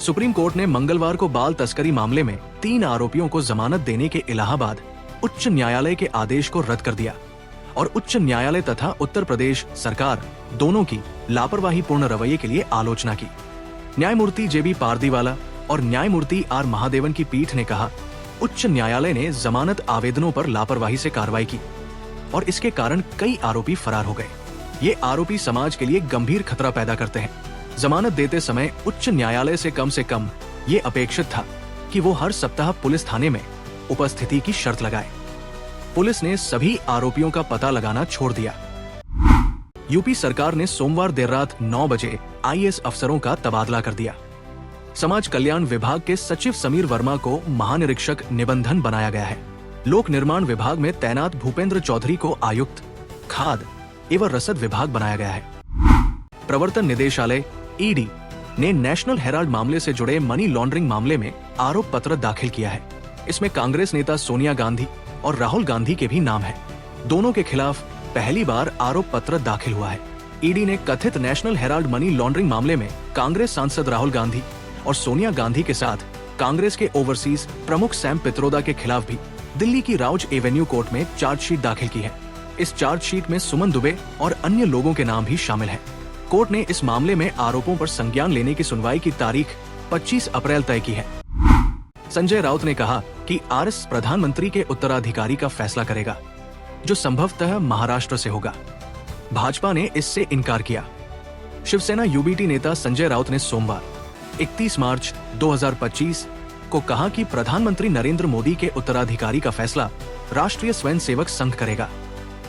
Supreme court ने मंगलवार को बाल तस्करी मामले में 3 आरोपियों को जमानत देने के इलाहाबाद उच्च न्यायालय के आदेश को रद्द कर दिया और उच्च न्यायालय तथा उत्तर प्रदेश सरकार दोनों की लापरवाही पूर्ण रवैये के लिए आलोचना की। न्यायमूर्ति जेबी पारदीवाला और न्यायमूर्ति आर महादेवन की पीठ ने कहा, उच्च न्यायालय ने जमानत आवेदनों पर लापरवाही से कार्रवाई की और इसके कारण कई आरोपी फरार हो गए। ये आरोपी समाज के लिए गंभीर खतरा पैदा करते हैं। जमानत देते समय उच्च न्यायालय से कम ये अपेक्षित था कि वो हर सप्ताह पुलिस थाने में उपस्थिति की शर्त लगाए। पुलिस ने सभी आरोपियों का पता लगाना छोड़ दिया। यूपी सरकार ने सोमवार देर रात 9 बजे आईएएस अफसरों का तबादला कर दिया। समाज कल्याण विभाग के सचिव समीर वर्मा को महानिरीक्षक निबंधन बनाया गया है। लोक निर्माण विभाग में तैनात भूपेंद्र चौधरी को आयुक्त खाद एवं रसद विभाग बनाया गया है। प्रवर्तन निदेशालय ईडी ने नेशनल हेराल्ड मामले से जुड़े मनी लॉन्ड्रिंग मामले में आरोप पत्र दाखिल किया है। इसमें कांग्रेस नेता सोनिया गांधी और राहुल गांधी के भी नाम है। दोनों के खिलाफ पहली बार आरोप पत्र दाखिल हुआ है। ईडी ने कथित नेशनल हेराल्ड मनी लॉन्ड्रिंग मामले में कांग्रेस सांसद राहुल गांधी और सोनिया गांधी के साथ कांग्रेस के ओवरसीज प्रमुख सैम पित्रोदा के खिलाफ भी दिल्ली की राउज एवेन्यू कोर्ट में चार्जशीट दाखिल की है। इस चार्जशीट में सुमन दुबे और अन्य लोगों के नाम भी शामिल हैं। कोर्ट ने इस मामले में आरोपों पर संज्ञान लेने की सुनवाई की तारीख 25 अप्रैल तय की है। संजय राउत ने कहा कि आरएस प्रधानमंत्री के उत्तराधिकारी का फैसला करेगा, जो संभवतः महाराष्ट्र से होगा। भाजपा ने इससे इनकार किया। शिवसेना यूबीटी नेता संजय राउत ने सोमवार 31 मार्च 2025 को कहा कि प्रधानमंत्री नरेंद्र मोदी के उत्तराधिकारी का फैसला राष्ट्रीय स्वयंसेवक संघ करेगा।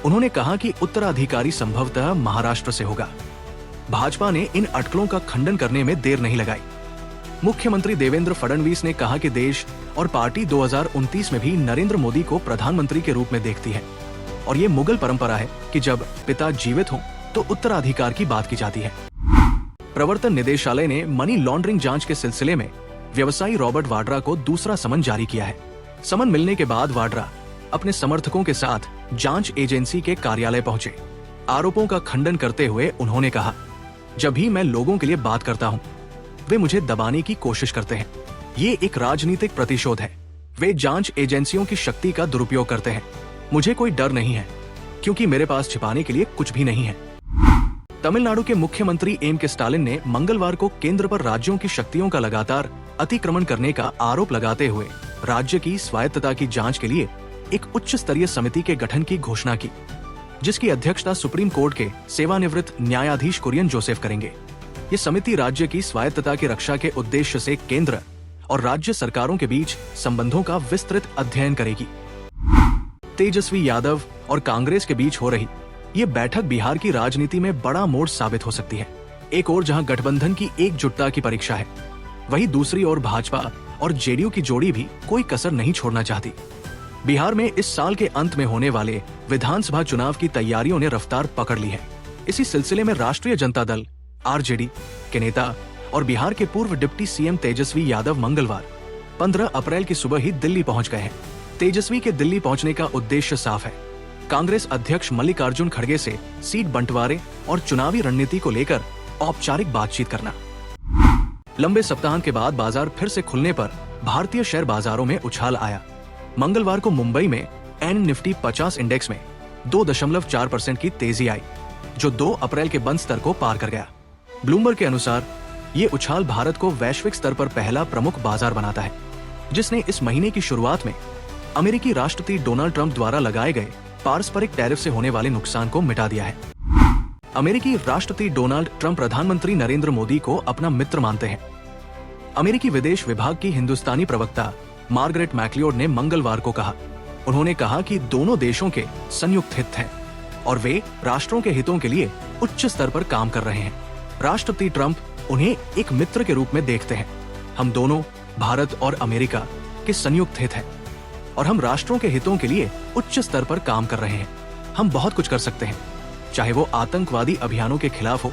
उन्होंने कहा कि उत्तराधिकारी संभवतः महाराष्ट्र से होगा। भाजपा ने इन अटकलों का खंडन करने में देर नहीं लगाई। मुख्यमंत्री देवेंद्र फडणवीस ने कहा कि देश और पार्टी 2029 में भी नरेंद्र मोदी को प्रधानमंत्री के रूप में देखती है और ये मुगल परंपरा है कि जब पिता जीवित हों तो उत्तराधिकार की बात की जाती है। प्रवर्तन निदेशालय ने मनी लॉन्ड्रिंग जांच के सिलसिले में व्यवसायी रॉबर्ट वाड्रा को दूसरा समन जारी किया है। समन मिलने के बाद वाड्रा अपने समर्थकों के साथ जांच एजेंसी के कार्यालय पहुंचे। आरोपों का खंडन करते हुए उन्होंने कहा, जब भी मैं लोगों के लिए बात करता हूं, वे मुझे दबाने की कोशिश करते हैं। ये एक राजनीतिक प्रतिशोध है। वे जांच एजेंसियों की शक्ति का दुरुपयोग करते हैं। मुझे कोई डर नहीं है, क्योंकि मेरे पास छिपाने के लिए कुछ भी नहीं है। तमिलनाडु के मुख्यमंत्री एम.के. स्टालिन ने मंगलवार को केंद्र पर राज्यों की शक्तियों का लगातार अतिक्रमण करने का आरोप लगाते हुए राज्य की स्वायत्तता की जांच के लिए एक उच्च स्तरीय समिति के गठन की घोषणा की, जिसकी अध्यक्षता सुप्रीम कोर्ट के सेवानिवृत्त न्यायाधीश कुरियन जोसेफ करेंगे। ये समिति राज्य की स्वायत्तता की रक्षा के उद्देश्य से केंद्र और राज्य सरकारों के बीच संबंधों का विस्तृत अध्ययन करेगी। तेजस्वी यादव और कांग्रेस के बीच हो रही ये बैठक बिहार की राजनीति में बड़ा मोड़ साबित हो सकती है। एक ओर जहां गठबंधन की एकजुटता की परीक्षा है, वहीं दूसरी ओर भाजपा और जेडीयू की जोड़ी भी कोई कसर नहीं छोड़ना चाहती। बिहार में इस साल के अंत में होने वाले विधानसभा चुनाव की तैयारियों ने रफ्तार पकड़ ली है। इसी सिलसिले में राष्ट्रीय जनता दल आरजेडी के नेता और बिहार के पूर्व डिप्टी सीएम तेजस्वी यादव मंगलवार 15 अप्रैल की सुबह ही दिल्ली पहुंच गए हैं। तेजस्वी के दिल्ली पहुंचने का उद्देश्य साफ है, कांग्रेस अध्यक्ष मल्लिकार्जुन खड़गे से सीट बंटवारे और चुनावी रणनीति को लेकर औपचारिक बातचीत करना। लंबे सप्ताह के बाद बाजार फिर से खुलने पर भारतीय शेयर बाजारों में उछाल आया। मंगलवार को मुंबई में एन निफ्टी 50 इंडेक्स में 2.4% की तेजी आई, जो 2 अप्रैल के बंद स्तर को पार कर गया। ब्लूमबर्ग के अनुसार ये उछाल भारत को वैश्विक स्तर पर पहला प्रमुख बाजार बनाता है, जिसने इस महीने की शुरुआत में अमेरिकी राष्ट्रपति डोनाल्ड ट्रंप द्वारा लगाए गए पारस्परिक टैरिफ से होने वाले नुकसान को मिटा दिया है। अमेरिकी राष्ट्रपति डोनाल्ड ट्रंप प्रधानमंत्री नरेंद्र मोदी को अपना मित्र मानते हैं। अमेरिकी विदेश विभाग की हिंदुस्तानी प्रवक्ता मार्गरेट मैक्लियोड ने मंगलवार को कहा, उन्होंने कहा कि दोनों देशों के संयुक्त हित हैं और वे राष्ट्रों के हितों के लिए उच्च स्तर पर काम कर रहे हैं। राष्ट्रपति ट्रंप उन्हें एक मित्र के रूप में देखते हैं। हम दोनों भारत और अमेरिका के संयुक्त हित हैं और हम राष्ट्रों के हितों के लिए उच्च स्तर पर काम कर रहे हैं। हम बहुत कुछ कर सकते हैं, चाहे वो आतंकवादी अभियानों के खिलाफ हो,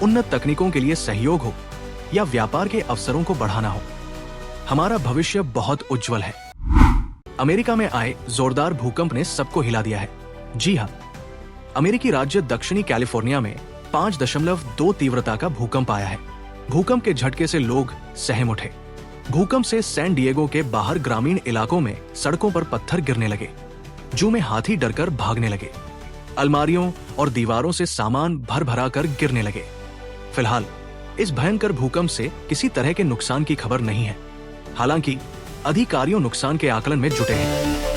उन्नत तकनीकों के लिए सहयोग हो या व्यापार के अवसरों को बढ़ाना हो। हमारा भविष्य बहुत उज्जवल है। अमेरिका में आए जोरदार भूकंप ने सबको हिला दिया है। जी हाँ, अमेरिकी राज्य दक्षिणी कैलिफोर्निया में 5.2 तीव्रता का भूकंप आया है। भूकंप के झटके से लोग सहम उठे। भूकंप से सैन डिएगो के बाहर ग्रामीण इलाकों में सड़कों पर पत्थर गिरने लगे। जू में हाथी डरकर भागने लगे। अलमारियों और दीवारों से सामान भर भरा कर गिरने लगे। फिलहाल इस भयंकर भूकंप से किसी तरह के नुकसान की खबर नहीं है। हालांकि अधिकारियों नुकसान के आकलन में जुटे हैं।